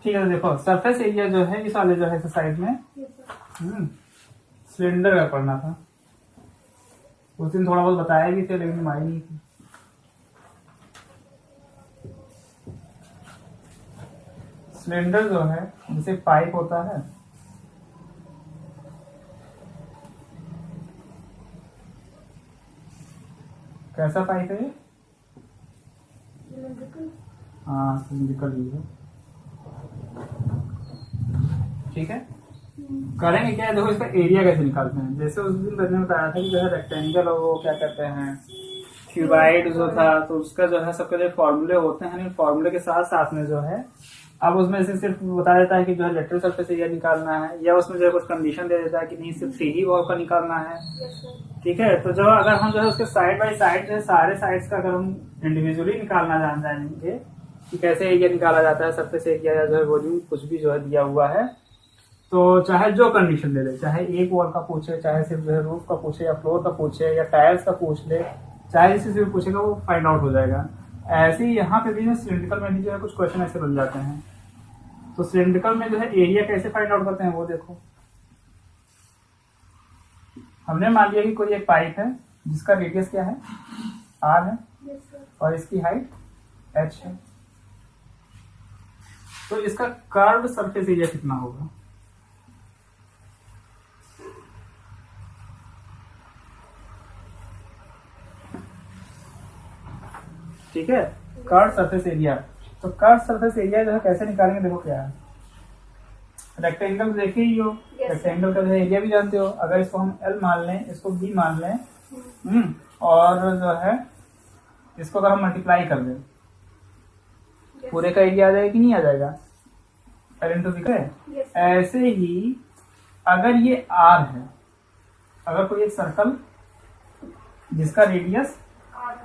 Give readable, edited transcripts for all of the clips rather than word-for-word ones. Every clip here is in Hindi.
ठीक है, तो देखो सरफेस एरिया जो है इस वाले जो है इस साइड में सिलेंडर का पढ़ना था। उस दिन थोड़ा बहुत बताया भी थे लेकिन हमारी नहीं थी। सिलेंडर जो है जैसे पाइप होता है, कैसा पाइप है ये? हाँ सिलिंड्रिकल ही है। ठीक है, करेंगे क्या, देखो इसका एरिया कैसे निकालते हैं। जैसे उस दिन मैंने बताया था कि जो है रेक्टेंगल और वो क्या कहते हैं क्यूबाइड जो था, तो उसका जो है सबके जो फॉर्मूले होते हैं, फॉर्मूले के साथ साथ में जो है अब उसमें से सिर्फ बता देता है कि जो है लेटरल सरफेस एरिया निकालना है, या उसमें जो है कुछ कंडीशन दे देता है कि नहीं सिर्फ 3D वॉल का निकालना है। ठीक है, तो जो अगर हम जो है उसके साइड बाय साइड जो है सारे साइड्स का अगर हम इंडिविजुअली निकालना जान जाएंगे कि कैसे एरिया निकाला जाता है, सरफेस एरिया या जो है वॉल्यूम कुछ भी जो है दिया हुआ है, तो चाहे जो कंडीशन ले ले, चाहे एक वॉल का पूछे, चाहे सिर्फ जो है रूफ का पूछे या फ्लोर का पूछे या टायर्स का पूछ ले, चाहे जिससे सिर्फ पूछेगा वो फाइंड आउट हो जाएगा। ऐसे ही यहाँ पे भी सिलिंड्रिकल में भी जो है कुछ क्वेश्चन ऐसे बन जाते हैं। तो सिलिंड्रिकल में जो है एरिया कैसे फाइंड आउट करते हैं वो देखो। हमने मान लिया कि कोई एक पाइप है जिसका रेडियस क्या है, r है, और इसकी हाइट h है, तो इसका कर्व्ड सरफेस एरिया कितना होगा? ठीक है, कर्व्ड सरफेस एरिया। तो कर्व्ड सरफेस एरिया जो है कैसे निकालेंगे, देखो क्या है, रेक्टेंगल देखे ही हो, रेक्टेंगल का जो है एरिया भी जानते हो। अगर इसको हम L मान लें, इसको B मान लें, और जो है इसको अगर हम मल्टीप्लाई कर दें, पूरे का एरिया आ जाएगा कि नहीं आ जाएगा? L इंटू B है। ऐसे ही अगर ये R है, अगर कोई एक सर्कल जिसका रेडियस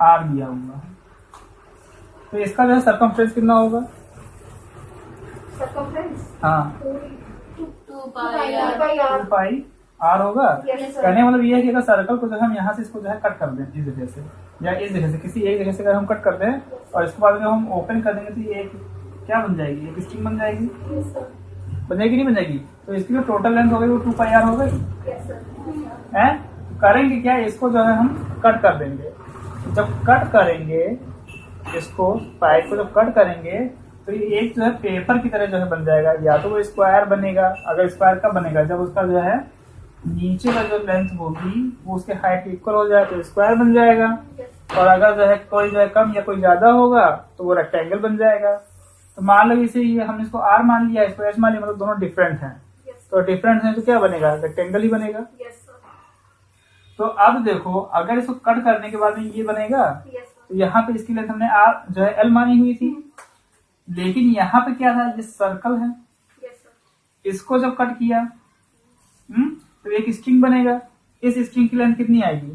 R दिया हुआ है, तो इसका जो है सरकमफ्रेंस कितना होगा? हाँ 2 पाई r होगा। कहने का मतलब ये है कि अगर सर्कल को जो हम यहाँ से इसको जो है कट कर दें इस जगह से या इस जगह से, किसी एक जगह से अगर हम कट कर दें और इसके बाद जब हम ओपन कर देंगे तो ये एक क्या बन जाएगी, एक स्ट्रिंग बन जाएगी। बन जाएगी नहीं बन जाएगी? तो इसकी जो टोटल लेंथ हो गई वो 2 पाई r हो गई है। करेंगे क्या, इसको जो है हम कट कर देंगे। जब कट करेंगे इसको, पाइप को जब कट करेंगे तो ये एक जो है पेपर की तरह जो है बन जाएगा। या तो वो स्क्वायर बनेगा, अगर स्क्वायर कब बनेगा, जब उसका जो है नीचे का जो लेंथ होगी वो उसके हाइट इक्वल हो जाए तो स्क्वायर बन जाएगा, और अगर जो है कोई जो है कम या कोई ज्यादा होगा तो वो रेक्टेंगल बन जाएगा। तो मान लो इसे ये हम इसको r मान लिया, इसको h मान लिया, मतलब दोनों डिफरेंट हैं। तो डिफरेंट है तो क्या बनेगा, रेक्टेंगल ही बनेगा। तो अब देखो अगर इसको कट करने के बाद में ये बनेगा, तो यहाँ पे इसकी लेंथ हमने r जो है L मानी हुई थी, लेकिन यहाँ पे क्या था, ये सर्कल है, इसको जब कट किया तो एक स्ट्रिंग बनेगा। इस स्ट्रिंग की लेंथ कितनी आएगी?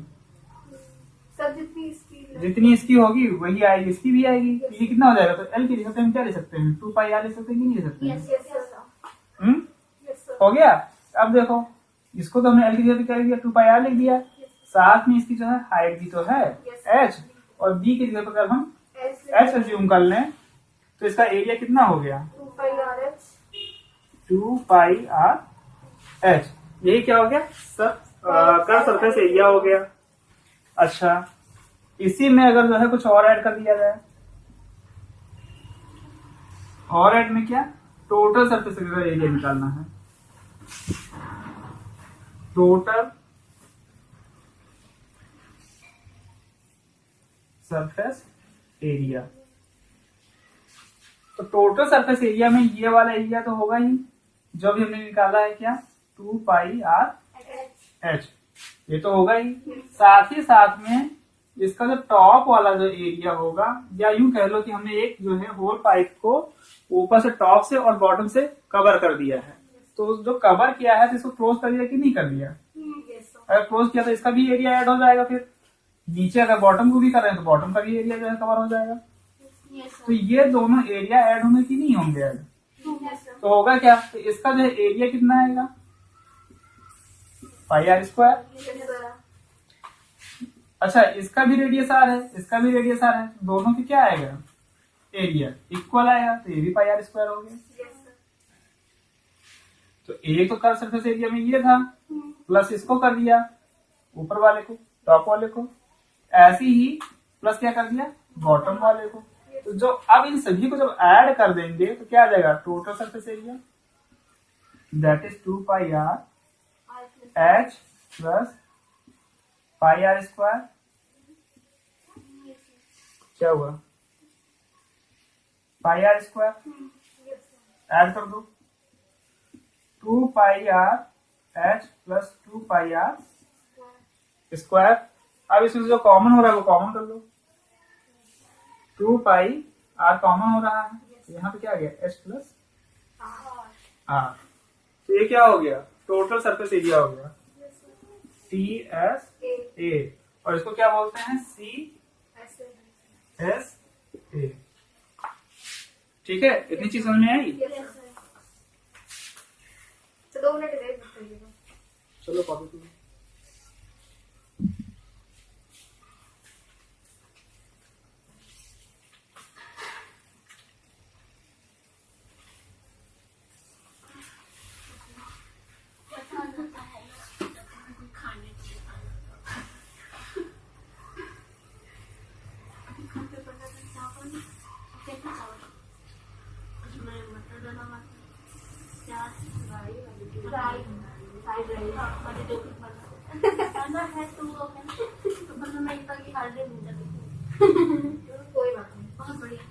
जितनी इसकी होगी वही आएगी, इसकी भी आएगी। तो ये कितना हो जाएगा, तो L की जगह पे हम क्या ले सकते हैं, 2 पाई r ले सकते हैं कि नहीं ले सकते हैं? हो गया। अब देखो इसको तो हमने L की जगह पे क्या लिख दिया, 2 पाई r लिख दिया, साथ में इसकी जो है हाइट भी तो है h, और b की जगह पर अगर हम h अज्यूम कर लें तो इसका एरिया कितना हो गया, 2 पाई r h। यही क्या हो गया, कर्व सरफेस एरिया हो गया। अच्छा, इसी में अगर जो है कुछ और ऐड कर दिया जाए, और ऐड में क्या, टोटल सरफेस एरिया निकालना है। टोटल सरफेस एरिया, तो टोटल सरफेस एरिया में ये वाला एरिया तो होगा ही, जो भी हमने निकाला है क्या, 2 पाई r h, ये तो होगा ही। साथ ही साथ में इसका जो टॉप वाला जो एरिया होगा, या यूं कह लो कि हमने एक जो है होल पाइप को ऊपर से टॉप से और बॉटम से कवर कर दिया है, तो जो कवर किया है तो इसको क्लोज कर दिया कि नहीं कर दिया? अगर क्लोज किया तो इसका भी एरिया ऐड हो जाएगा। फिर नीचे अगर बॉटम को भी कर रहे हैं तो बॉटम का भी एरिया जो है कवर हो जाएगा। तो ये दोनों एरिया ऐड होंगे कि नहीं होंगे ऐड? तो होगा क्या, तो इसका जो है एरिया कितना आएगा, पाई r स्क्वायर। अच्छा, इसका भी रेडियस r है, इसका भी रेडियस r है, दोनों की क्या आएगा, एरिया इक्वल आएगा, तो ये भी पाई r स्क्वायर हो गया। तो एक तो कर्व सरफेस एरिया में ये था, प्लस इसको कर दिया ऊपर वाले को, टॉप वाले को, ऐसे ही प्लस क्या कर दिया बॉटम वाले को। तो जो अब इन सभी को जब ऐड कर देंगे तो क्या आ जाएगा total surface area, that is 2 pi r h plus pi r square. क्या हुआ पाई आर स्क्वायर ऐड कर दो 2 pi r h plus 2 pi r square. अब इसमें जो कॉमन हो रहा है वो कॉमन कर लो, 2 पाई आर कॉमन हो रहा है, तो यहाँ पे क्या आ गया एच प्लस आर। तो ये क्या हो गया टोटल सरफेस एरिया हो गया टी एस ए, और इसको क्या बोलते हैं सी एस ए। ठीक है, इतनी चीज समझ में आई। तो 2 मिनट वेट करिएगा। चलो कॉपी करो। कोई बात नहीं, बहुत बढ़िया।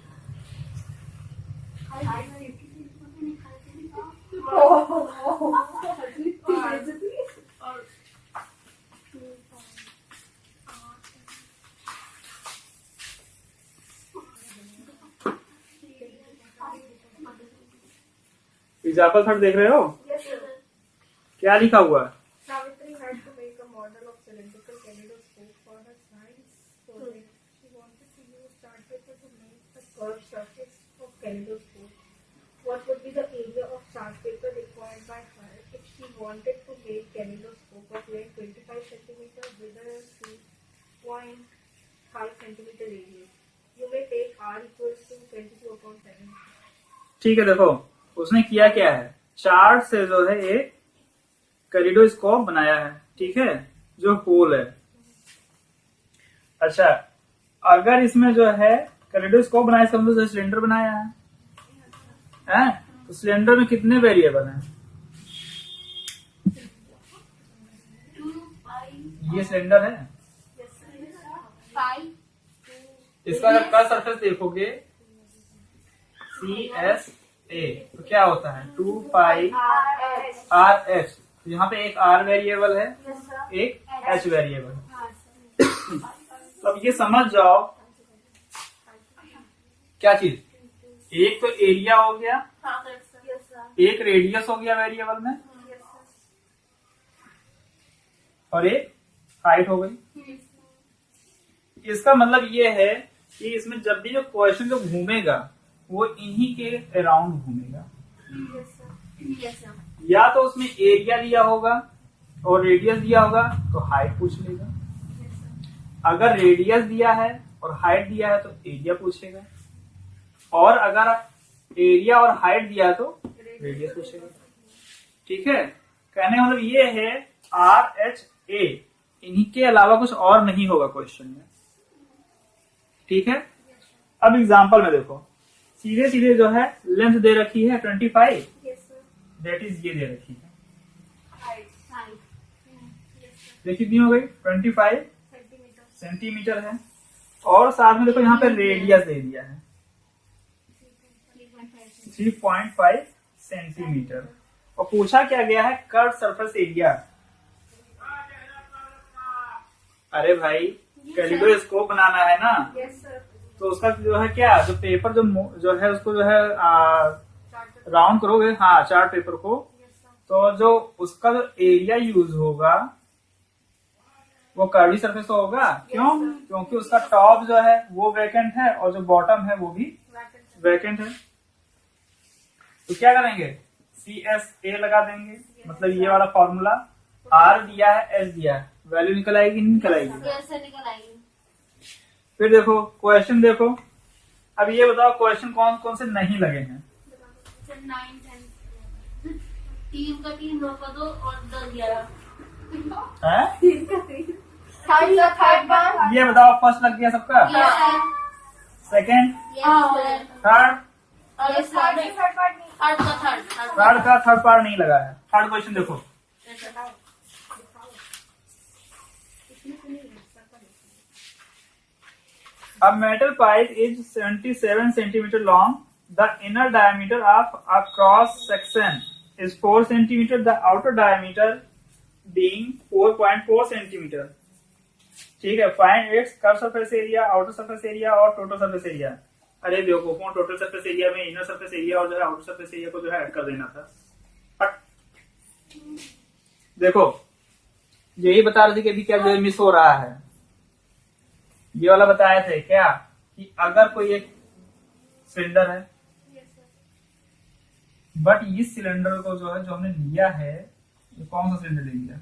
एग्जाम्पल थर्ड देख रहे हो, क्या लिखा हुआ है? Savitri had to make a model of cylindrical kaleidoscope for her science project. She wanted to use chart paper to make the curved surface of kaleidoscope. What would be the area of chart paper required by her if she wanted to make kaleidoscope of length 25 centimeter with a 3.5 centimeter radius? You may take R equals to 22/7. ठीक है, देखो उसने किया क्या है, चार्ट से जो है एक कैलिडोस्कोप बनाया है, ठीक है, जो होल है। अच्छा, अगर इसमें जो है कैलिडोस्कोप बनाया, इसका मतलब सिलेंडर बनाया है? तो सिलेंडर में कितने वेरिएबल हैं? ये सिलेंडर है, इसका अगर कर्व सरफेस देखोगे सी एस ए, तो क्या होता है 2 पाई आर एच। तो यहाँ पे एक आर वेरिएबल है, एक एच वेरिएबल है। तो अब ये समझ जाओ क्या चीज, एक तो एरिया हो गया, एक रेडियस हो गया वेरिएबल में, और एक हाइट हो गई। इसका मतलब ये है कि इसमें जब भी जो क्वेश्चन जो घूमेगा वो इन्हीं के अराउंड घूमेगा। या तो उसमें एरिया दिया होगा और रेडियस दिया होगा तो हाइट पूछ लेगा, अगर रेडियस दिया है और हाइट दिया है तो एरिया पूछेगा, और अगर एरिया और हाइट दिया है तो रेडियस पूछेगा। ठीक है, कहने का मतलब ये है आर एच ए, इन्हीं के अलावा कुछ और नहीं होगा क्वेश्चन में। ठीक है, अब एग्जांपल में देखो, सीधे सीधे जो है लेंथ दे रखी है 25, दैट इज ये दे रखी है, ये कितनी हो गई 25 सेंटीमीटर है, और साथ में देखो यहाँ पे रेडियस दे दिया है 3.5 सेंटीमीटर, और पूछा क्या गया है कर्व सरफेस एरिया। अरे भाई कैलिडोस्कोप बनाना है ना, तो उसका जो है क्या, जो पेपर जो है उसको जो है राउंड करोगे, हाँ चार्ट पेपर को, तो जो उसका जो एरिया यूज होगा वो कर्वी सरफेस तो होगा। क्यों? क्योंकि उसका टॉप जो है वो वैकेंट है और जो बॉटम है वो भी वैकेंट है। तो क्या करेंगे, सी एस ए लगा देंगे, मतलब ये वाला फॉर्मूला, आर दिया है एस दिया है, वैल्यू निकल आएगी नहीं निकल आएगी। फिर देखो क्वेश्चन देखो, अब ये बताओ क्वेश्चन कौन कौन से नहीं लगे हैं। 3 का 3, 9 का 2 और 10 11। है? थर्ड बार ये बताओ, फर्स्ट लग गया सबका? Yes sir. Second, yes sir. Third? और ये थर्ड पार्ट नहीं थर्ड का थर्ड पार्ट नहीं लगा है। थर्ड क्वेश्चन देखो। A metal pipe is 77 centimeter long. The inner diameter of a cross section is 4 centimeter. The outer diameter being 4.4 centimeter. ठीक है, find its curve surface area, outer surface area और टोटल सरफेस एरिया। अरे बेवकूफों, टोटल सरफेस एरिया में इनर सरफेस एरिया और जो है आउटर सरफेस एरिया को जो है ऐड कर देना था। देखो, यही बता रहे थे कि अभी क्या जो मिस हो रहा है। ये वाला बताए थे क्या कि अगर कोई एक सिलेंडर है, बट इस सिलेंडर को जो है जो हमने लिया है, ये कौन सा सिलेंडर ले लिया?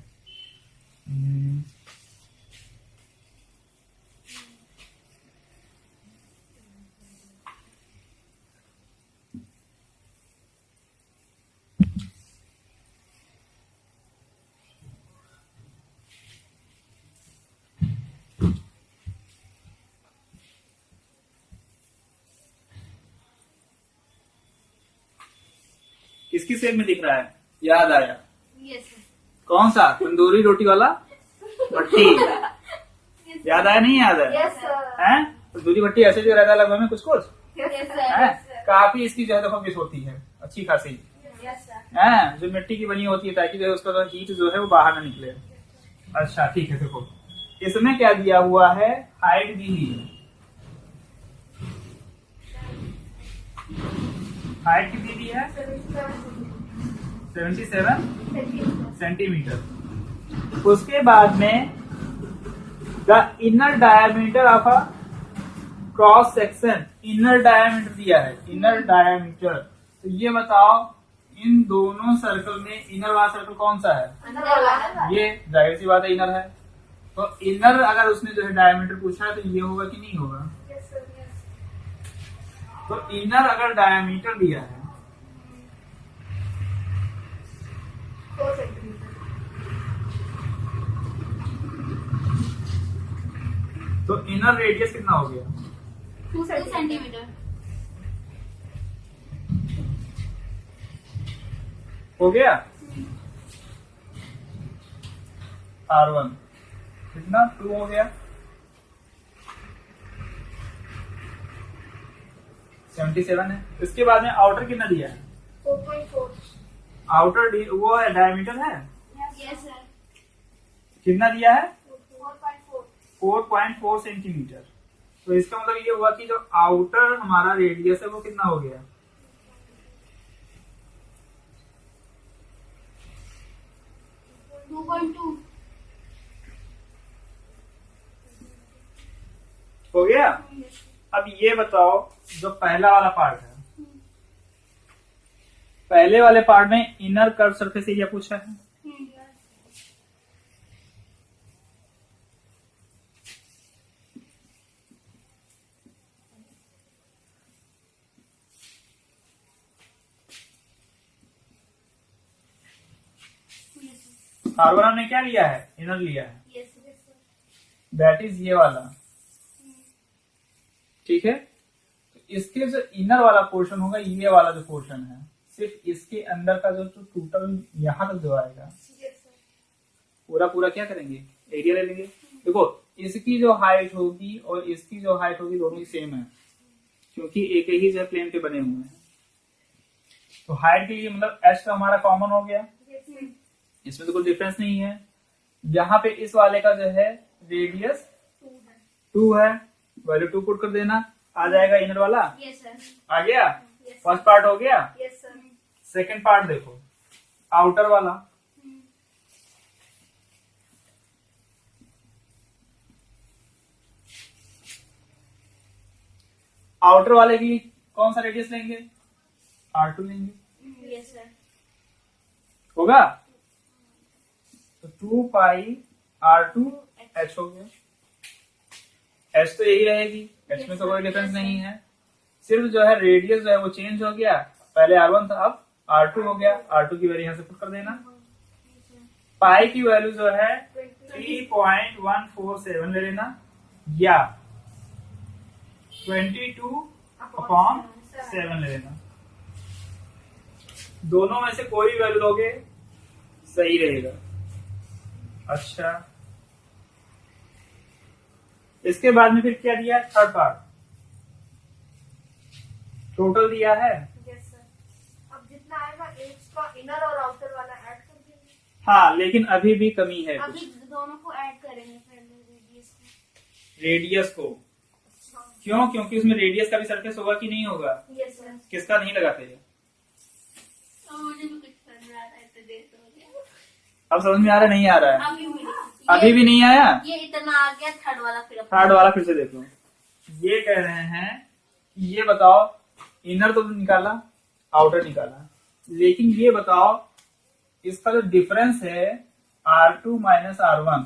किसकी शेप में दिख रहा है? याद आया? Yes sir. कौन सा? तंदूरी रोटी वाला भट्टी। याद आया? नहीं याद है? यस सर हैं? तंदूरी भट्टी ऐसे जो रहता है लगभग में कुछ कुछ यस है, सर। काफी इसकी जो है देखो मिस होती है अच्छी खासी यस सर है, जो मिट्टी की बनी होती है, ताकि जो है उसका हीट जो है वो बाहर ना निकले। अच्छा ठीक है, देखो इसमें क्या दिया हुआ है, हाइट दी हुई है। हाइट कितनी दी है? 77 सेंटीमीटर। उसके बाद में the inner diameter of a cross section, inner diameter दिया है, इनर डायमीटर। तो ये बताओ इन दोनों सर्कल में इनर वाला सर्कल कौन सा है? ये जाहिर सी बात है इनर है। तो इनर अगर उसने जो है डायमीटर पूछा है तो ये होगा कि नहीं होगा? तो इनर अगर डायमीटर दिया है 4 सेंटीमीटर तो इनर रेडियस कितना हो गया? 2 सेंटीमीटर। हो गया। R1 कितना? 2 हो गया। 77 है। इसके बाद में आउटर कितना दिया है? 4.4 आउटर वो है डायमीटर है यस सर। कितना दिया है? 4.4 4.4 सेंटीमीटर। तो इसका मतलब ये हुआ कि जो आउटर हमारा रेडियस है वो कितना हो गया? 2.2 हो गया। अब ये बताओ जो पहला वाला पार्ट है, पहले वाले पार्ट में इनर कर्व सरफेस एरिया पूछा है। R1 हमने क्या लिया है? इनर लिया है, यस दैट इज ये वाला। ठीक है, तो इसके जो इनर वाला पोर्शन होगा, ये वाला जो पोर्शन है, सिर्फ इसके अंदर का जो टोटल यहाँ तक जो आएगा, पूरा पूरा क्या करेंगे? एरिया ले लेंगे। देखो इसकी जो हाइट होगी और इसकी जो हाइट होगी दोनों ही सेम है, क्योंकि एक ही जो प्लेन पे बने हुए हैं। तो हाइट के लिए मतलब एच तो हमारा कॉमन हो गया, इसमें तो कोई डिफरेंस नहीं है। यहाँ पे इस वाले का जो है रेडियस 2 है, वैल्यू 2 पुट कर देना, आ जाएगा इनर वाला। Yes sir. आ गया। फर्स्ट पार्ट हो गया। यस सर सेकंड पार्ट देखो, आउटर वाला। आउटर वाले की कौन सा रेडियस लेंगे? R2 लेंगे। Yes sir. होगा तो 2 पाई R2 H हो गया। H तो यही रहेगी, H में तो कोई डिफरेंस नहीं है, सिर्फ जो है रेडियस जो है वो चेंज हो गया। पहले R1 था, अब R2 हो गया, R2 की वैल्यू यहाँ से पुट कर देना। पाई की वैल्यू जो है 3.147 ले लेना, या 22/7 ले लेना। दोनों में से कोई भी वैल्यू लोगे सही रहेगा। अच्छा, इसके बाद में फिर क्या दिया, थर्ड पार्ट टोटल दिया है। Yes sir. अब जितना आएगा एज का इनर और आउटर वाला ऐड कर देंगे। हाँ, लेकिन अभी भी कमी है अभी कुछ, दोनों को ऐड करेंगे पहले रेडियस को। रेडियस को। क्यों? क्योंकि उसमें रेडियस का भी सरफेस होगा कि नहीं होगा? Yes sir. किसका नहीं लगाते हैं? तो मुझे भी कुछ समझ में आता है तो देर तो हो गया। अब समझ में आ रहा, नहीं आ रहा है? अभी भी नहीं आया? ये इतना आ गया, थर्ड वाला फिर थर्ड वाला फिर से देख लो। ये कह रहे हैं कि ये बताओ, इनर तो निकाला, आउटर निकाला, लेकिन ये बताओ इसका जो डिफरेंस है R2 माइनस R1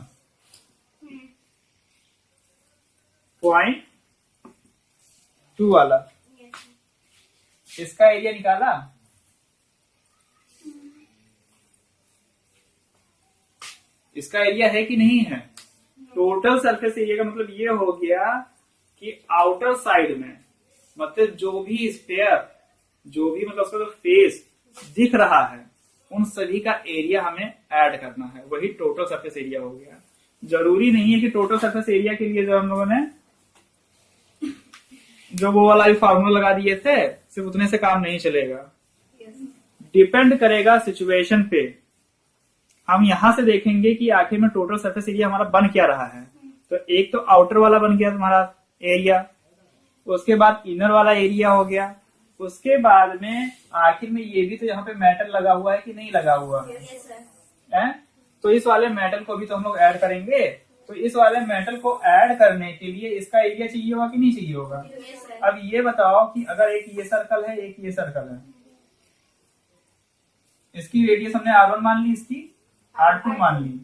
0.2 वाला, इसका एरिया निकाला? इसका एरिया है कि नहीं है? टोटल सरफेस एरिया का मतलब ये हो गया कि आउटर साइड में, मतलब जो भी स्पेयर, जो भी मतलब उसका जो फेस दिख रहा है, उन सभी का एरिया हमें ऐड करना है, वही टोटल सरफेस एरिया हो गया। जरूरी नहीं है कि टोटल सरफेस एरिया के लिए जो हम लोगों ने जो वो वाला भी फार्मूला लगा दिए थे, सिर्फ उतने से काम नहीं चलेगा, डिपेंड करेगा सिचुएशन पे। हम यहां से देखेंगे कि आखिर में टोटल सरफेस एरिया हमारा बन क्या रहा है। तो एक तो आउटर वाला बन गया तुम्हारा एरिया, उसके बाद इनर वाला एरिया हो गया, उसके बाद में आखिर में ये भी तो यहाँ पे मेटल लगा हुआ है कि नहीं लगा हुआ है? तो इस वाले मेटल को भी तो हम लोग ऐड करेंगे। तो इस वाले मेटल को ऐड करने के लिए इसका एरिया चाहिए होगा कि नहीं चाहिए होगा? अब ये बताओ कि अगर एक ये सर्कल है, एक ये सर्कल है, इसकी रेडियस हमने R1 मान ली, इसकी R2 मान ली,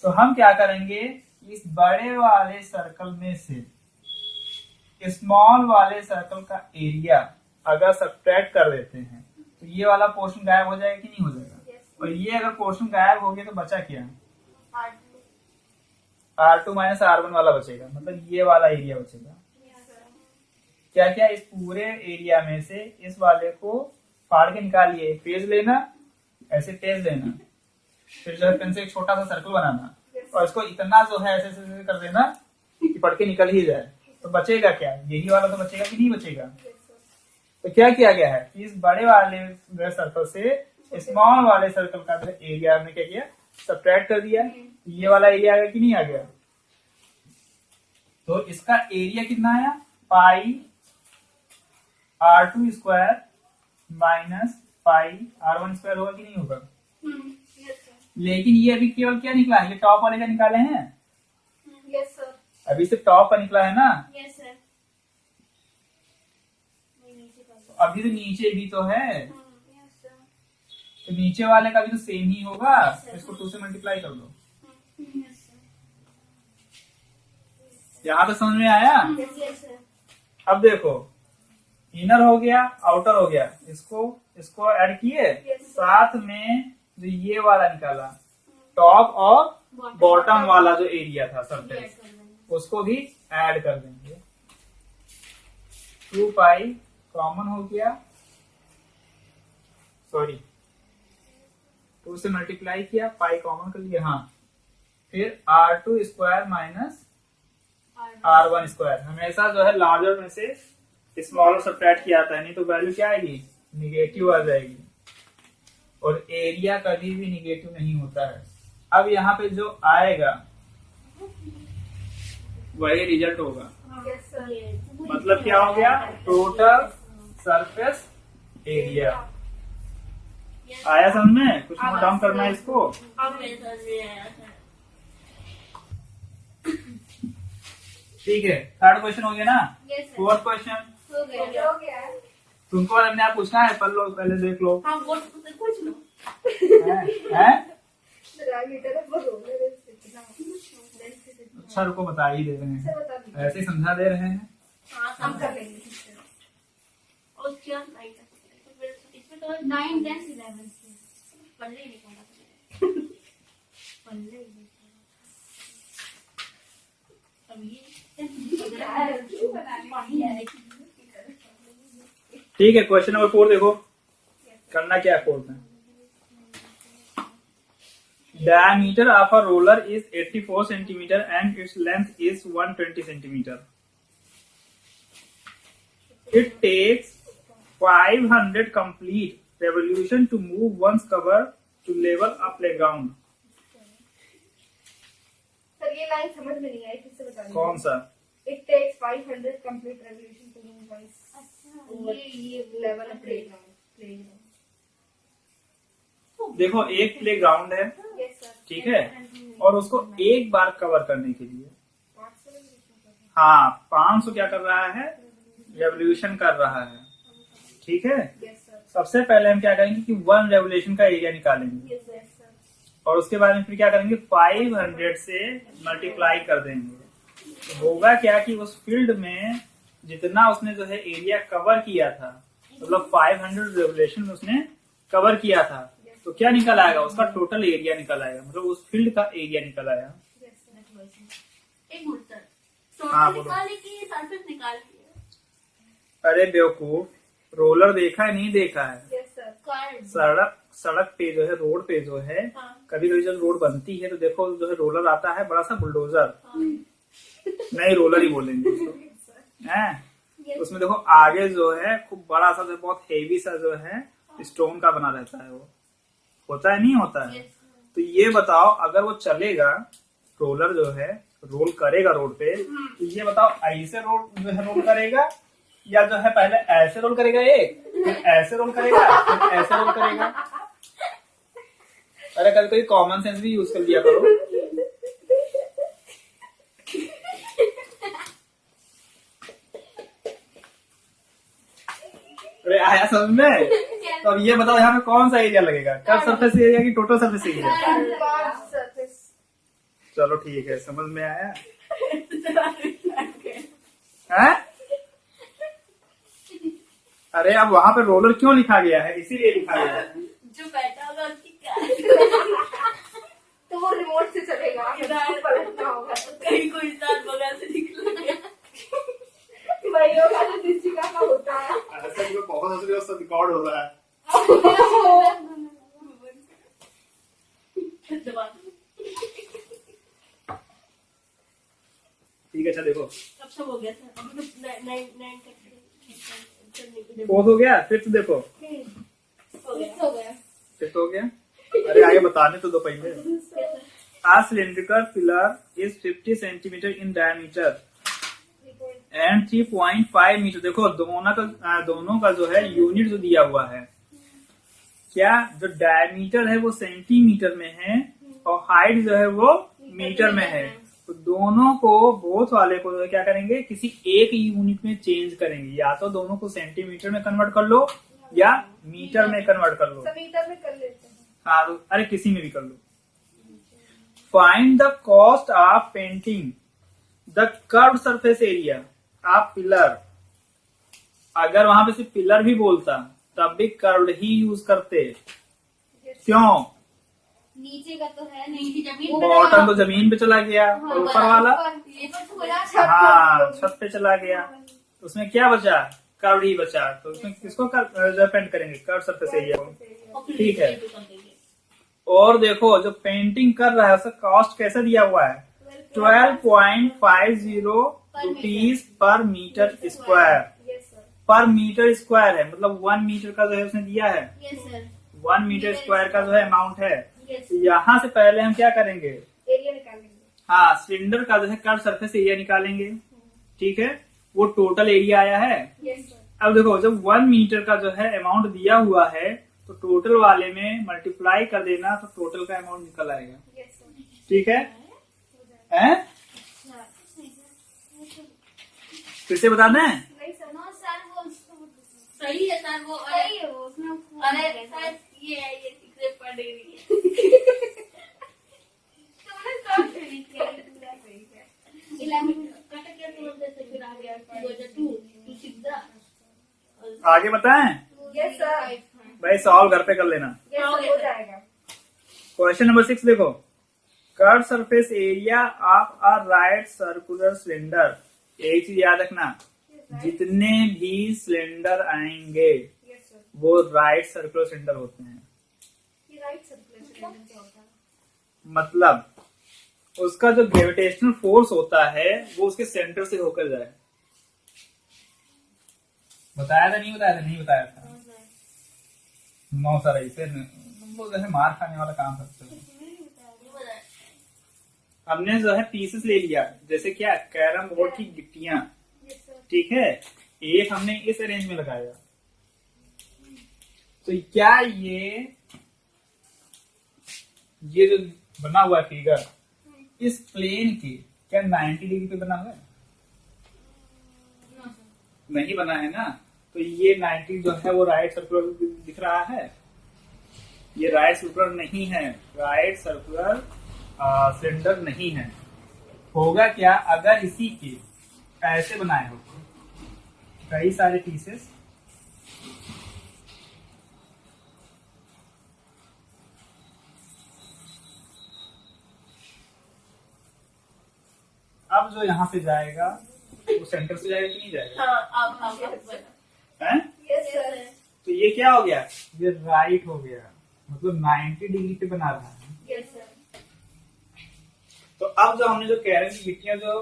तो हम क्या करेंगे, इस बड़े वाले सर्कल में से स्मॉल वाले सर्कल का एरिया अगर सब्ट्रैक्ट कर देते हैं तो ये वाला पोर्शन गायब हो जाएगा कि नहीं हो जाएगा? और ये अगर पोर्शन गायब हो गया तो बचा क्या? R2 माइनस R1 वाला बचेगा, मतलब ये वाला एरिया बचेगा। क्या क्या? इस पूरे एरिया में से इस वाले को फाड़ के निकालिए, पेज लेना, ऐसे पेज लेना, फिर जो है पेन से एक छोटा सा सर्कल बनाना, और इसको इतना जो है ऐसे ऐसे कर देना कि पढ़ के निकल ही जाए। तो बचेगा क्या? यही वाला तो बचेगा कि नहीं बचेगा? तो क्या किया गया है कि इस बड़े वाले सर्कल से स्मॉल वाले सर्कल का एरिया हमने क्या किया, सब्ट्रैक्ट कर दिया। ये वाला एरिया आ गया कि नहीं आ गया? तो इसका एरिया कितना आया, पाई R2 square minus pi R1 square होगा कि नहीं होगा? लेकिन ये अभी केवल क्या निकला है, ये टॉप वाले का निकाले हैं। Yes sir. अभी सिर्फ टॉप का निकला है ना। Yes sir. अभी तो नीचे भी तो है, तो नीचे वाले का भी तो सेम ही होगा। इसको 2 से मल्टीप्लाई कर दो। यहाँ तो समझ में आया? अब देखो, इनर हो गया, आउटर हो गया, इसको ऐड किए, साथ में जो ये वाला निकाला, टॉप और बॉटम वाला जो एरिया था सरफेस, उसको भी ऐड कर देंगे। 2 पाई कॉमन हो गया, सॉरी 2 से मल्टीप्लाई किया, पाई कॉमन कर लिया, हाँ। फिर R2 square minus R1 square, हमेशा जो है लार्जर में से स्मॉलर सब्ट्रैक्ट किया जाता है, नहीं तो वैल्यू क्या आएगी, निगेटिव आ जाएगी। और एरिया कभी भी निगेटिव नहीं होता है। अब यहाँ पे जो आएगा वही रिजल्ट होगा। मतलब क्या हो गया, टोटल सरफेस एरिया। आया समझ में? कुछ नोट डाउन करना है इसको। ठीक है, थर्ड क्वेश्चन हो गया ना। फोर्थ क्वेश्चन हो गया है। तुमको हमने आप पूछना है, पढ़ लो, पहले देख लो। हाँ, वो कुछ लो। हैं? अच्छा रुको, बता ही दे रहे हैं, ऐसे ही समझा दे रहे हैं। हाँ, हम कर लेंगे। और क्या नहीं कर सकते, तो फिर इसमें तो 9, 10, 11 पल्ले ही निकाला पल्ले ही निकाला अब ये ठीक है, क्वेश्चन नंबर 4 देखो, करना क्या है 4 में। Diameter of a roller is 84 centimeter and its length is 120 centimeter. It takes 500 complete revolution to move one's cover to level a playground. Sir ये लाइन समझ में नहीं आई, फिर से बता दीजिए। कौन सा? It takes 500 complete revolution to move one's अच्छा ये level of playground. देखो, एक प्ले ग्राउंड है, Yes sir. ठीक है, और उसको एक बार कवर करने के लिए 500 revolution कर रहे हाँ 500 क्या कर रहा है, रेवोल्यूशन कर रहा है, ठीक है। हैं। Yes sir. सबसे पहले हम क्या करेंगे कि 1 रेवोल्यूशन का एरिया निकालेंगे, Yes sir. और उसके बाद में फिर क्या करेंगे 500 से मल्टीप्लाई कर देंगे। तो होगा क्या कि उस फील्ड में जितना उसने जो है एरिया कवर किया था, मतलब 500 रेवोल्यूशन उसने कवर किया था, तो क्या निकल आएगा, उसका टोटल एरिया निकल आएगा, मतलब उस फील्ड का एरिया निकल आएगा। Yes sir. एक मिनट हाँ, टोटल बोलो। निकाले कि सरफेस निकाल लिया अरे बेवकूफ, रोलर देखा है नहीं देखा है? Yes sir. कार्ड सड़क पे जो है, रोड पे जो है, हाँ कभी कभी जब रोड बनती है तो देखो जो है रोलर आता है, बड़ा सा बुलडोजर, हाँ नहीं रोलर ही बोलेंगे उसको, हैं? उसमें देखो आगे जो है खूब बड़ा सा जो बहुत हेवी सा जो है स्टोन का बना रहता है, वो होता है नहीं होता है? यस तो ये बताओ, अगर वो चलेगा, रोलर जो है रोल करेगा रोड पे, तो ये बताओ ऐसे रोल जो है रोल करेगा, या जो है पहले ऐसे रोल करेगा, एक फिर ऐसे रोल करेगा, फिर ऐसे रोल करेगा। अरे कल कोई कॉमन सेंस भी यूज कर लिया करो। अरे आया समझ में? तो अब ये बताओ यहाँ पे कौन सा एरिया लगेगा, कर्व सरफेस एरिया की total surface area? Curved surface. चलो ठीक है, समझ में आया है? अरे अब वहाँ पे रोलर क्यों लिखा गया है, इसीलिए लिखा गया है। जो बैठा होगा उसकी क्या तो वो रिमोट से चलेगा, आपको पलटना होगा। कहीं कोई इंसान बगल से निकला वही होगा जो दृष्टिका का होता है। ऐसा भी बहुत हंस रही हो, सब रिकॉर्ड हो रहा है। ठीक है, अच्छा देखो, अब सब हो गया था, अभी तो 9 करते फोर्थ हो गया, फिफ्थ देखो, हो गया हो गया। फिफ्थ हो गया। अरे आगे बताने तो दो पहले। A cylindrical pillar is 50 centimeter in diameter and 3.5 metre. देखो दोनों का जो है यूनिट जो दिया हुआ है, क्या जो डायमीटर है वो सेंटीमीटर में है और हाइट जो है वो मीटर में है। तो दोनों को, बोथ वाले को जो है क्या करेंगे, किसी एक यूनिट में चेंज करेंगे, या तो दोनों को सेंटीमीटर में कन्वर्ट कर लो या मीटर में कन्वर्ट कर लो। समीटर में कर लेते हैं। हाँ, अरे किसी में भी कर लो। Find the cost of painting the curve surface area of pillar. अगर वहां पे सिर्फ पिलर भी बोलता तब भी कर्व्ड ही यूज करते। क्यों? नीचे का तो है नहीं, जमीन पे बॉटम तो जमीन पे चला गया और ऊपर वाला ये तो थोड़ा हाँ छत पे चला गया, तो उसमें क्या बचा, कर्व्ड ही बचा। तो उसमें किसको पेंट करेंगे, कर्व सरफेस एरिया को। ठीक है। और देखो जो पेंटिंग कर रहा है उसका कॉस्ट कैसे दिया हुआ है, 12.50 rupees per metre square. Yes sir. Per metre square है, मतलब 1 मीटर का जो है उसने दिया है, यस सर 1 मीटर स्क्वायर का जो है अमाउंट है। यस तो यहाँ से पहले हम क्या करेंगे, एरिया निकालेंगे। हाँ सिलेंडर का जो है कर्व सरफेस एरिया निकालेंगे। ठीक है, वो टोटल एरिया आया है। Yes sir. अब देखो जब 1 मीटर का जो है अमाउंट दिया हुआ है तो टोटल वाले में मल्टीप्लाई कर देना तो टोटल का अमाउंट निकल आएगा। Yes sir. ठीक है, हैं? फिर से बता दें? नहीं सर। नो सर वो सही है सर, वो सही है वो, उसमें अरे सर ये सीक्रेट पढ़ रही है तुमने सब सही किया, पूरा सही किया। 11 कट के तो जैसे फिर आ गया 2 2 6 आगे बताएं? Yes sir. भाई सॉल्व घर पे कर लेना। Yes, sir, हो जाएगा। क्वेश्चन नंबर 6 देखो, curve surface area of a right circular cylinder. एक चीज याद रखना, जितने भी सिलेंडर आएंगे Yes, sir. वो राइट सर्कुलर सिलेंडर होते हैं। ये राइट सर्कुलर सिलेंडर क्या होता है? मतलब उसका जो ग्रेविटेशनल फोर्स होता है वो उसके सेंटर से होकर जाए। बताया था नहीं बताया था? नहीं बताया था। नौ सर ऐसे तुम लोग जैसे मार खाने वाला काम करते हो। हमने जो है पीसेस ले लिया, जैसे क्या कैरम बोर्ड की गिट्टियां, Yes, sir. ठीक है, एक हमने इस रेंज में लगाया। तो क्या ये जो बना हुआ फिगर इस प्लेन के क्या 90 डिग्री पे बना हुआ है? No, sir. नहीं बना है ना। तो ये 90 जो है वो राइट सर्कुलर दिख रहा है, ये राइट सर्कुलर नहीं है, राइट सर्कुलर सिलेंडर नहीं है। होगा क्या अगर इसी के ऐसे बनाए हो कई सारे पीसेस, अब जो यहाँ से जाएगा वो सेंटर से जाएगा कि नहीं जाएगा? हाँ, अब हैं? Yes, sir. तो ये क्या हो गया, ये राइट हो गया, मतलब 90 डिग्री पे बना रहा है। Yes, sir. तो अब जो हमने जो कैरम की गिट्टियां जो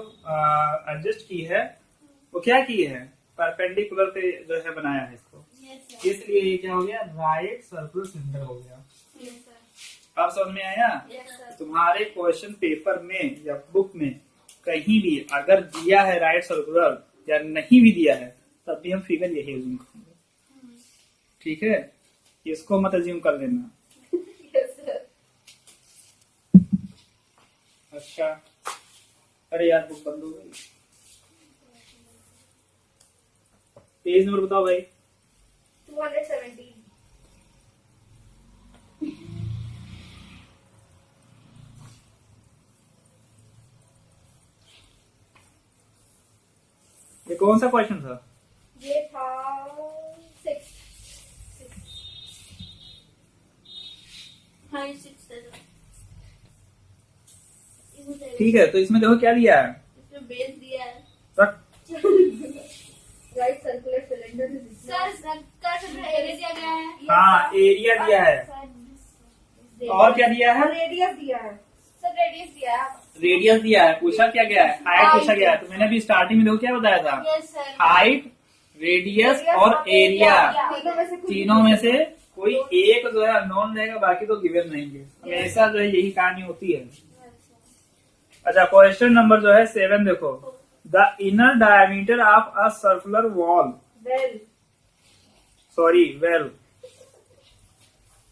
एडजस्ट की है वो क्या की है, परपेंडिकुलर पे जो है बनाया है इसको, इसलिए ये क्या हो गया, राइट सर्कुलर सिलेंडर हो गया। Yes, sir. अब समझ में आया? Yes, sir. तुम्हारे क्वेश्चन पेपर में या बुक में कहीं भी अगर दिया है राइट सर्कुलर या नहीं भी दिया है तब भी हम फिगर यही अज्यूम करेंगे, ठीक है? इसको मत अज्यूम कर लेना। Yes, sir. अच्छा, अरे यार बुक बंद हो गई। पेज नंबर बताओ भाई। 217. ये कौन सा क्वेश्चन था? ये था 6. हाँ, 6 है। ठीक है, तो इसमें देखो क्या दिया है, इसमें बेस दिया है। रख। Right circular cylinder sir area दिया गया है। हाँ, एरिया दिया है, और क्या दिया है, रेडियस दिया है। सर रेडियस दिया है। रेडियस दिया है, पूछा क्या गया है, हाइट पूछा गया है। तो मैंने अभी स्टार्टिंग में देखो क्या बताया था, यस सर। हाइट, रेडियस और एरिया, तीनों में से कोई एक जो है अननोन रहेगा, बाकी तो गिवन रहेंगे। हमेशा जो है यही कहानी होती है। अच्छा, क्वेश्चन नंबर जो है 7 देखो, the inner diameter of a circular wall, well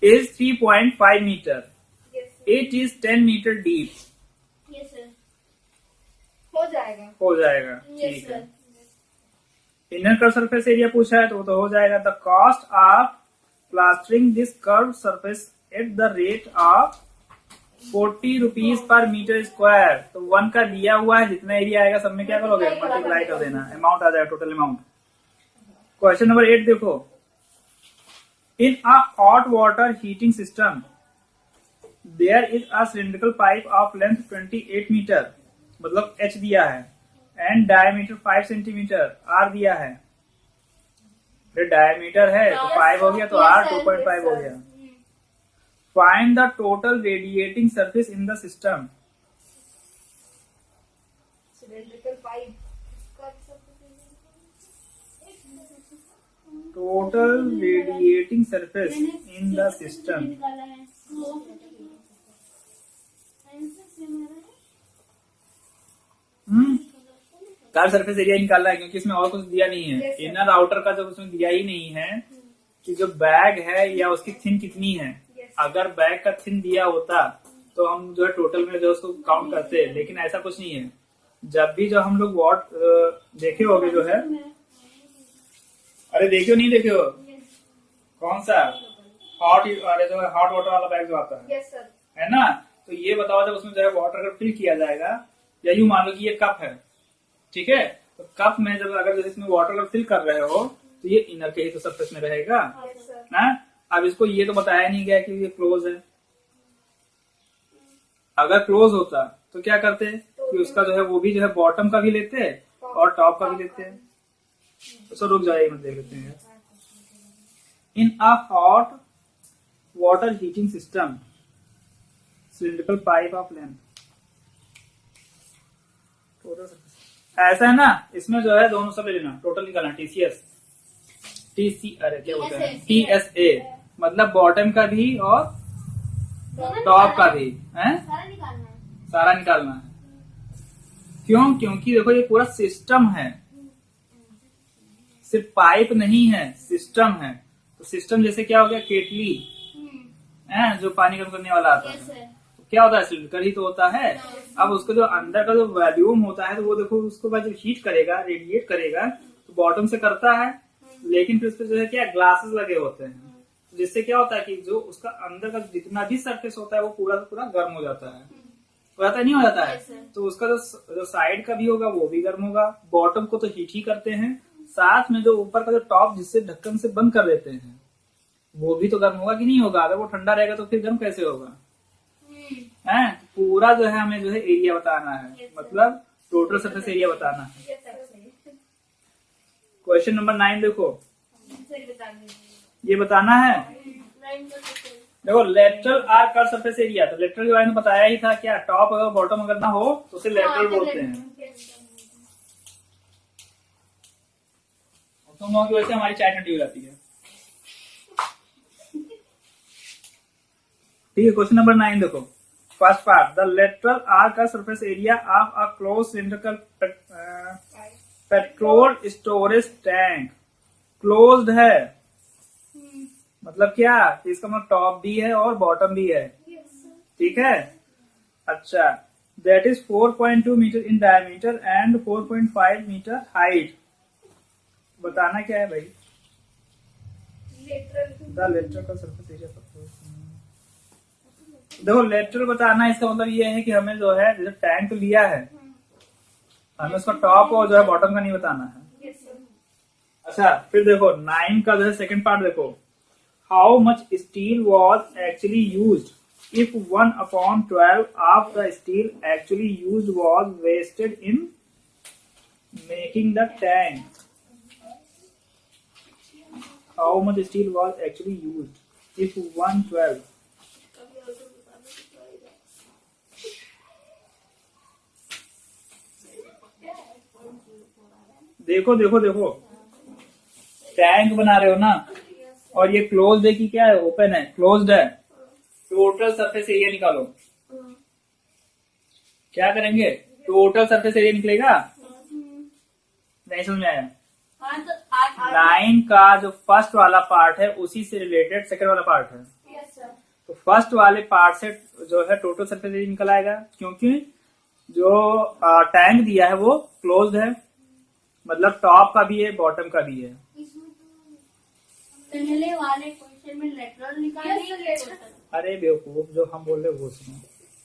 is 3.5 meter. It is 10 meter deep. Yes sir. हो जाएगा। हो जाएगा, यस ठीक है। Sir. Inner curve surface area पूछा है तो वो तो हो जाएगा। The cost of plastering this curve surface at the rate of 40 rupees per metre square. तो 1 का दिया हुआ है, जितना एरिया आएगा सब में क्या करोगे, मल्टीप्लाई कर देना, अमाउंट आ जाएगा, टोटल अमाउंट। क्वेश्चन नंबर 8 देखो, in a hot water heating system there is a cylindrical pipe of length 28 meter, मतलब h दिया है, and diameter 5 centimeter, r दिया है। फिर diameter है तो 5 हो गया, तो r 2.5 हो गया। find the total radiating surface in the system। Cylindrical pipe total radiating surface in the system। निकाला है। कार सरफेस एरिया निकालना है, क्योंकि इसमें और कुछ दिया नहीं है। Yes, sir. इनर आउटर का जब उसमें दिया ही नहीं है कि जो बैग है या उसकी थिन कितनी है। Yes. अगर बैग का थिन दिया होता तो हम जो है टोटल में जो उसको काउंट करते, लेकिन ऐसा कुछ नहीं है। जब भी जो हम लोग वॉट देखे होगे जो है, अरे देखे हो नहीं देखे हो, कौन सा हॉट, अरे जो है हॉट वाटर वाला बैग जो आता है, यस सर। है ना। तो ये बताओ, जब उसमें जो है वाटर अगर फिल किया जाएगा, या यूं मान लो कि ये कप है, ठीक है, तो कप में जब अगर इसमें वाटर अगर फिल कर रहे हो तो ये इनर के ही तो सरफेस में रहेगा यस सर। ना। अब इसको ये तो बताया नहीं गया कि ये क्लोज है। अगर क्लोज होता तो क्या करते कि उसका जो है वो भी जो है बॉटम का भी लेते और टॉप का भी लेते हैं। तो रुक जाइए, मत देख लेते हैं। In a hot water heating system cylindrical pipe of length, ऐसा है ना, इसमें जो है दोनों सब ले लेना, टोटल निकालना। अरे क्या बोलते हैं, TSA, मतलब बॉटम का भी और टॉप का भी है, सारा निकालना है। क्यों? क्योंकि देखो ये पूरा सिस्टम है, सिर्फ पाइप नहीं है, सिस्टम है। तो सिस्टम जैसे क्या हो गया, केटली है जो पानी गर्म करने वाला आता है, तो क्या होता है, सिलिंडर ही तो होता है। अब उसका जो अंदर का जो वॉल्यूम होता है, तो वो देखो उसको बाद जब हीट करेगा, रेडिएट करेगा, तो बॉटम से करता है, लेकिन फिर उस पर जो है क्या ग्लासेस लगे होते हैं, जिससे क्या होता है कि जो उसका अंदर का जितना भी सरफेस होता है वो पूरा का पूरा गर्म हो जाता है। हो जाता है, नहीं हो जाता है? तो उसका जो साइड का भी होगा वो भी गर्म होगा। बॉटम को तो हीट ही करते हैं, साथ में जो ऊपर का जो टॉप जिससे ढक्कन से बंद कर देते हैं वो भी तो गर्म होगा कि नहीं होगा? अगर वो ठंडा रहेगा तो फिर गर्म कैसे होगा? है पूरा जो है हमें जो है एरिया बताना है, मतलब टोटल सरफेस एरिया बताना है। क्वेश्चन नंबर 9 देखो, ये बताना है। देखो lateral or curve surface area, तो लेटरल के बारे में बताया ही था, क्या टॉप अगर बॉटम अगर ना हो तो उसे लेटरल बोलते हैं। तुम लोगों की वजह से हमारी चाय ठंडी हो जाती है। ठीक है, क्वेश्चन नंबर 9 देखो, first part, the lateral or curve surface area of a close cylindrical petrol storage tank. Closed है मतलब क्या, इसका मतलब टॉप भी है और बॉटम भी है, ठीक है। अच्छा, that is 4.2 metre in diameter and 4.5 metre height. बताना क्या है भाई, द लेटरल का सरफेस एरिया। देखो लेटरल बताना है, इसका मतलब ये है कि हमें जो है जैसे टैंक लिया है, हमें उसका टॉप और जो है बॉटम का नहीं बताना है। अच्छा, फिर देखो 9 का जो है सेकंड पार्ट देखो, how much steel was actually used if 1/12 of the steel actually used was wasted in making the tank. How much steel was actually used if 1/12। देखो देखो देखो, टैंक बना रहे हो ना, और ये क्लोज्ड है कि क्या है, ओपन है, क्लोज्ड है। टोटल सरफेस एरिया निकालो। क्या करेंगे, टोटल सरफेस एरिया निकलेगा। नहीं समझ में आया? 9 का जो फर्स्ट वाला पार्ट है उसी से रिलेटेड सेकंड वाला पार्ट है। तो फर्स्ट वाले पार्ट से जो है टोटल सरफेस एरिया निकल आएगा, क्योंकि जो टैंक दिया है वो क्लोज्ड है, मतलब टॉप का भी है बॉटम का भी है। पहले वाले क्वेश्चन में लेटरल निकालनी, अरे बेवकूफ, जो हम बोल रहे वो सुनो।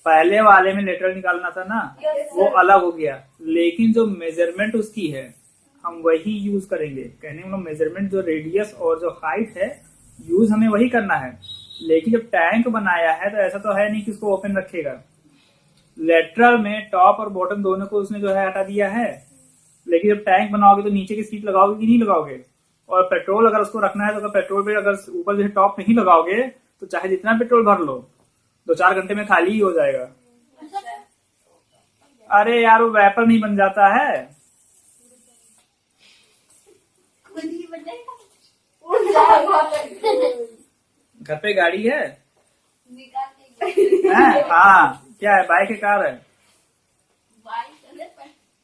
पहले वाले में लेटरल निकालना था ना, वो अलग हो गया, लेकिन जो मेजरमेंट उसकी है हम वही यूज करेंगे। कहने मतलब मेजरमेंट जो रेडियस और जो हाइट है यूज हमें वही करना है। लेकिन जब टैंक बनाया है तो ऐसा तो है नहीं कि उसको ओपन रखेगा। लेटरल में टॉप और बॉटम दोनों को उसने जो है हटा दिया है, लेकिन जब टैंक बनाओगे तो नीचे की सीट लगाओगे कि नहीं लगाओगे। और पेट्रोल अगर उसको रखना है तो अगर पेट्रोल पे अगर ऊपर जो है टॉप नहीं लगाओगे तो चाहे जितना पेट्रोल भर लो 2-4 घंटे में खाली ही हो जाएगा। अरे यार वो वेपर नहीं बन जाता है। घर पे गाड़ी है? हाँ, क्या है, बाइक है, कार है?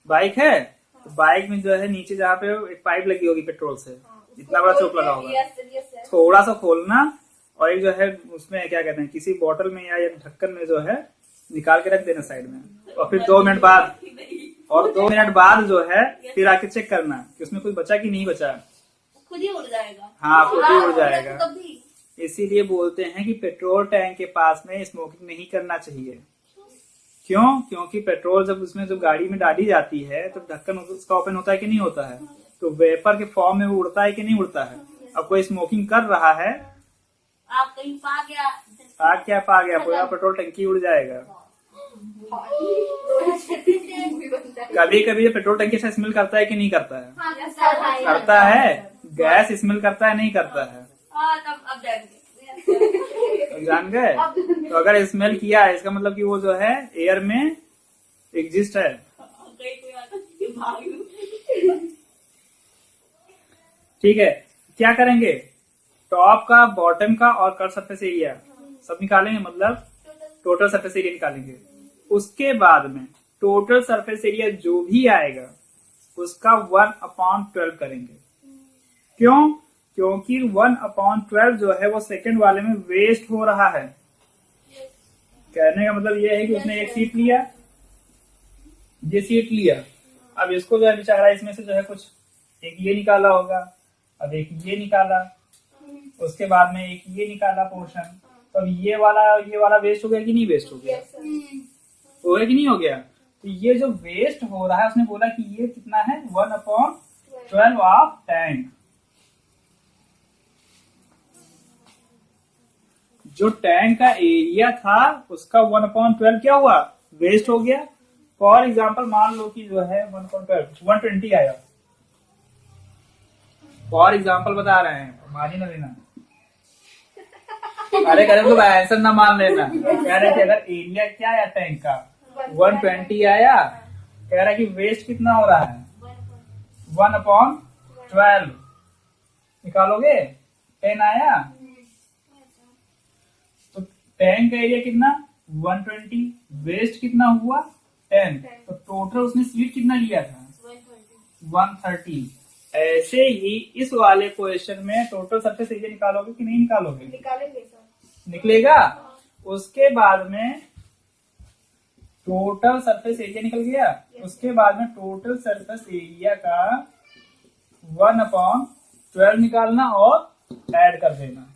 बाइक है। तो बाइक में जो है नीचे जहाँ पे एक पाइप लगी होगी पेट्रोल से, इतना बड़ा चोक लगा होगा, थोड़ा सा खोलना और एक जो है उसमें क्या कहते हैं किसी बोतल में या ढक्कन में जो है निकाल के रख देना साइड में। और फिर 2 मिनट बाद जो है फिर आके चेक करना कि उसमें कुछ बचा कि नहीं बचा। खुद ही उड़ जाएगा। हाँ, खुद ही उड़ जाएगा। इसीलिए बोलते हैं कि पेट्रोल टैंक के पास में स्मोकिंग नहीं करना चाहिए। क्यों? क्योंकि पेट्रोल जब उसमें जब गाड़ी में डाली जाती है तो ढक्कन उसका ओपन होता है कि नहीं होता है, तो वेपर के फॉर्म में वो उड़ता है कि नहीं उड़ता है। अब कोई स्मोकिंग कर रहा है आप कहीं पा गया आग क्या पा गया, पूरा पेट्रोल टंकी उड़ जाएगा। मूवी बनता है। कभी कभी ये पेट्रोल टंकी से स्मेल करता है कि नहीं करता है? हाँ, करता है। गैस स्मेल करता है नहीं करता है? तब अब जाएंगे जान गए? तो अगर स्मेल किया है इसका मतलब कि वो जो है एयर में एग्जिस्ट है। कहीं कोई आता है, भाग लूं। ठीक है, क्या करेंगे? टॉप का, बॉटम का और कर्व सरफेस एरिया सब निकालेंगे, मतलब टोटल सरफेस एरिया निकालेंगे। उसके बाद में टोटल सरफेस एरिया जो भी आएगा उसका 1/12 करेंगे। क्यों? क्योंकि 1/12 जो है वो सेकंड वाले में वेस्ट हो रहा है। कहने का मतलब ये है कि उसने एक सीट लिया, ये सीट लिया, अब इसको जो है बेचारा इसमें से जो है कुछ एक ये निकाला होगा, अब एक ये निकाला, उसके बाद में एक ये निकाला पोर्शन, तो अब ये वाला वेस्ट हो गया कि नहीं वेस्ट हो गया? हो गया कि नहीं हो गया? तो ये जो वेस्ट हो रहा है उसने बोला कि ये कितना है 1/12 ऑफ टैंक। जो टैंक का एरिया था उसका 1/12 क्या हुआ? वेस्ट हो गया। फॉर एग्जाम्पल मान लो कि जो है 1/12 120 आया। फॉर एग्जाम्पल बता रहे हैं, मान ही ना लेना। अरे करें तो आंसर ना मान लेना। कह रहे कि अगर एरिया क्या आया टैंक का 120 आया, कह रहा है कि वेस्ट कितना हो रहा है 1/12 निकालोगे 10 आया, तो टैंक का एरिया कितना 120, वेस्ट कितना हुआ 10, तो टोटल उसने सीट कितना लिया था 130। ऐसे ही इस वाले क्वेश्चन में टोटल सरफेस एरिया निकालोगे कि नहीं निकालोगे? निकालेंगे सर। निकलेगा। उसके बाद में टोटल सरफेस एरिया निकल गया, उसके बाद में टोटल सरफेस एरिया का 1/12 निकालना और ऐड कर देना।